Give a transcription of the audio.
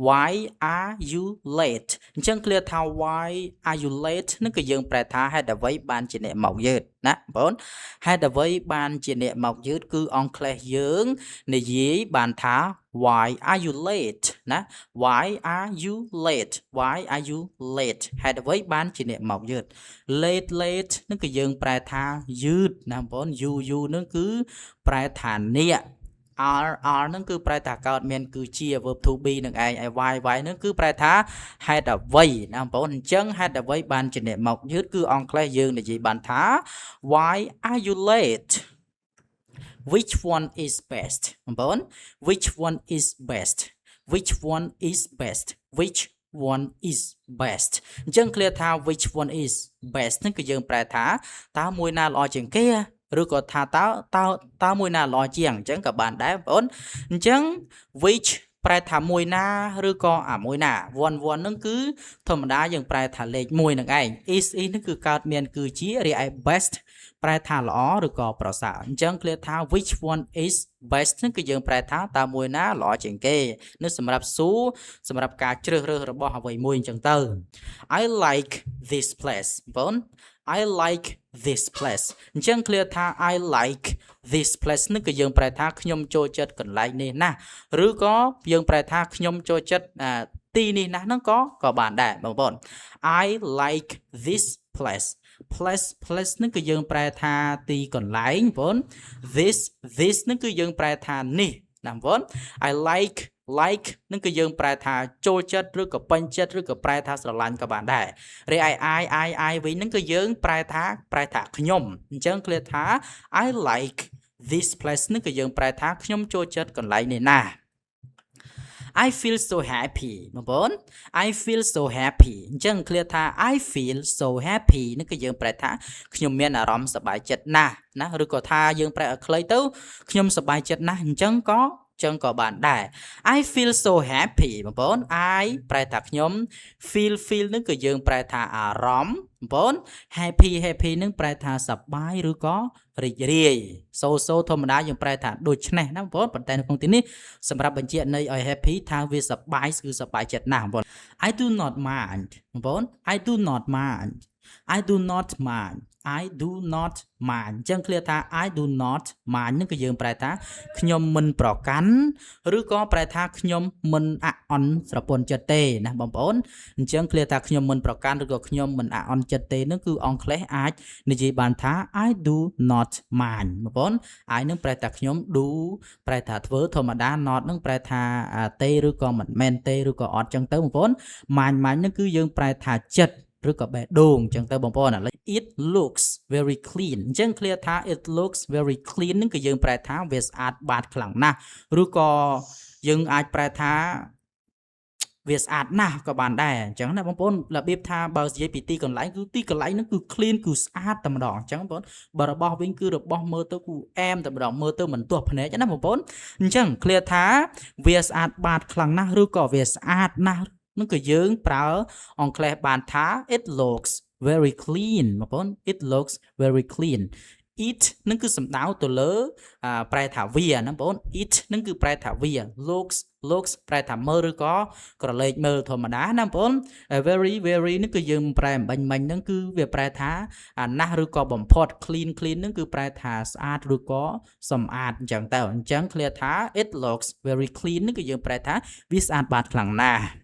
why are you late អញ្ចឹង clear ថា why are you late នឹងគឺយើងប្រែថាហេតុអ្វីបានជាអ្នកមកយឺតណាបងហេតុអ្វីបានជាអ្នកមកយឺតគឺអង់គ្លេសយើងនិយាយបានថា why are you late ណា why are you late why are you late ហេតុអ្វីបានជាអ្នកមកយឺត late នឹងគឺយើងប្រែថាយឺតណាបងyou នឹងគឺប្រែថាអ្នក r នឹងគឺប្រែថាកើតមានគឺជា verb to be នឹងឯងហើយ y នឹងគឺប្រែថាហេតុអ្វីណាបងប្អូនអញ្ចឹងហេតុអ្វីបានជាអ្នកមកយឺតគឺអង់គ្លេសយើងនិយាយបានថា why are you late which one is best បងប្អូន which one is best which one is best which one is best អញ្ចឹង clear ថា which one is best នឹងគឺយើងប្រែថាតើមួយណាល្អជាងគេឬក៏ថាតើមួយណាល្អជាងអញ្ចឹងក៏បានដែរបងប្អូនអញ្ចឹង which ប្រែថាមួយណាឬក៏មួយណា one ហ្នឹងគឺធម្មតាយើងប្រែថាលេខ1នឹងឯង is នឹងគឺកើតមានគឺជារីឯ best ប្រែថាល្អឬក៏ប្រសើរអញ្ចឹង clear ថា which one is best ហ្នឹងគឺយើងប្រែថាតើមួយណាល្អជាងគេនេះសម្រាប់សួរសម្រាប់ការជ្រើសរើសរបស់អ្វីមួយអញ្ចឹងទៅ I like this place បង I like this place អញ្ចឹង clear ថា I like this place នេះគឺយើងប្រែថាខ្ញុំចូលចិត្តកន្លែងនេះណាឬក៏យើងប្រែថាខ្ញុំចូលចិត្តទីនេះណាហ្នឹងក៏បានដែរបងប្អូន I like this place place នេះគឺយើងប្រែថាទីកន្លែងបងប្អូន this នេះគឺយើងប្រែថានេះណាបងប្អូន I like នឹងគឺយើងប្រែថាចូលចិត្តឬក៏ពេញចិត្តឬក៏ប្រែថាស្រឡាញ់ក៏បានដែររីឯ I វិញហ្នឹងគឺយើងប្រែថាខ្ញុំអញ្ចឹង clear ថា I like this place នេះគឺយើងប្រែថាខ្ញុំចូលចិត្តកន្លែងនេះណា I feel so happy បងប្អូន I feel so happy អញ្ចឹង clear ថា I feel so happy នេះគឺយើងប្រែថាខ្ញុំមានអារម្មណ៍សប្បាយចិត្តណាស់ណាឬក៏ថាយើងប្រែឲ្យខ្លីទៅខ្ញុំសប្បាយចិត្តណាស់អញ្ចឹងក៏បានដែរ I feel so happy បងប្អូន I ប្រែថាខ្ញុំ feel នឹងគឺយើងប្រែថាអារម្មណ៍បងប្អូន happy នឹងប្រែថាសប្បាយឬក៏រីករាយ so ធម្មតាយើងប្រែថាដូចនេះណាបងប្អូនប៉ុន្តែនៅក្នុងទីនេះសម្រាប់បញ្ជាក់ន័យឲ្យ happy ថាវាសប្បាយគឺសប្បាយចិត្តណាស់បងប្អូន I do not mind បងប្អូន I do not mind I do not mind អញ្ចឹង clear ថា I do not mind នឹងគឺយើងប្រែថាខ្ញុំមិនប្រកាន់ឬក៏ប្រែថាខ្ញុំមិនអអន់ស្រពន់ចិត្តទេណាបងប្អូនអញ្ចឹង clear ថាខ្ញុំមិនប្រកាន់ឬក៏ខ្ញុំមិនអអន់ចិត្តទេនឹងគឺអង់គ្លេសអាចនិយាយបានថា I do not mind បងប្អូន I នឹងប្រែថាខ្ញុំ do ប្រែថាធ្វើធម្មតា not នឹងប្រែថាទេឬក៏មិនមែនទេឬក៏អត់អញ្ចឹងទៅបងប្អូន mind នឹងគឺយើងប្រែថាចិត្តឬក៏បេះដូងអញ្ចឹងទៅបងប្អូនឥឡូវ it looks very clean អញ្ចឹង clear ថា it looks very clean នឹងគឺយើងប្រែថាវាស្អាតបាតខ្លាំងណាស់ឬក៏យើងអាចប្រែថាវាស្អាតណាស់ក៏បានដែរអញ្ចឹងណាបងប្អូនរបៀបថាបើនិយាយពីទីកន្លែងគឺទីកន្លែងហ្នឹងគឺ clean គឺស្អាតតែម្ដងអញ្ចឹងបងប្អូនបើរបស់វិញគឺរបស់មើលទៅគឺអែមតែម្ដងមើលទៅមិនទាស់ភ្នែកណាបងប្អូនអញ្ចឹង clear ថាវាស្អាតបាតខ្លាំងណាស់ឬក៏វាស្អាតណាស់នឹងគឺយើងប្រើអង់គ្លេសបានថា it looks very clean បងប្អូន it looks very clean it នឹងគឺសំដៅទៅលើប្រែថាវាណាបងប្អូន it នឹងគឺប្រែថាវា looks ប្រែថាមើលឬក៏ក្រឡេកមើលធម្មតាណាបងប្អូន very នឹងគឺយើងប្រែអំបញ្ញមិញហ្នឹងគឺវាប្រែថាណាស់ឬក៏បំផុត clean នឹងគឺប្រែថាស្អាតឬក៏សម្អាតអញ្ចឹងទៅអញ្ចឹង clear ថា it looks very clean នឹងគឺយើងប្រែថាវាស្អាតបាតខ្លាំងណាស់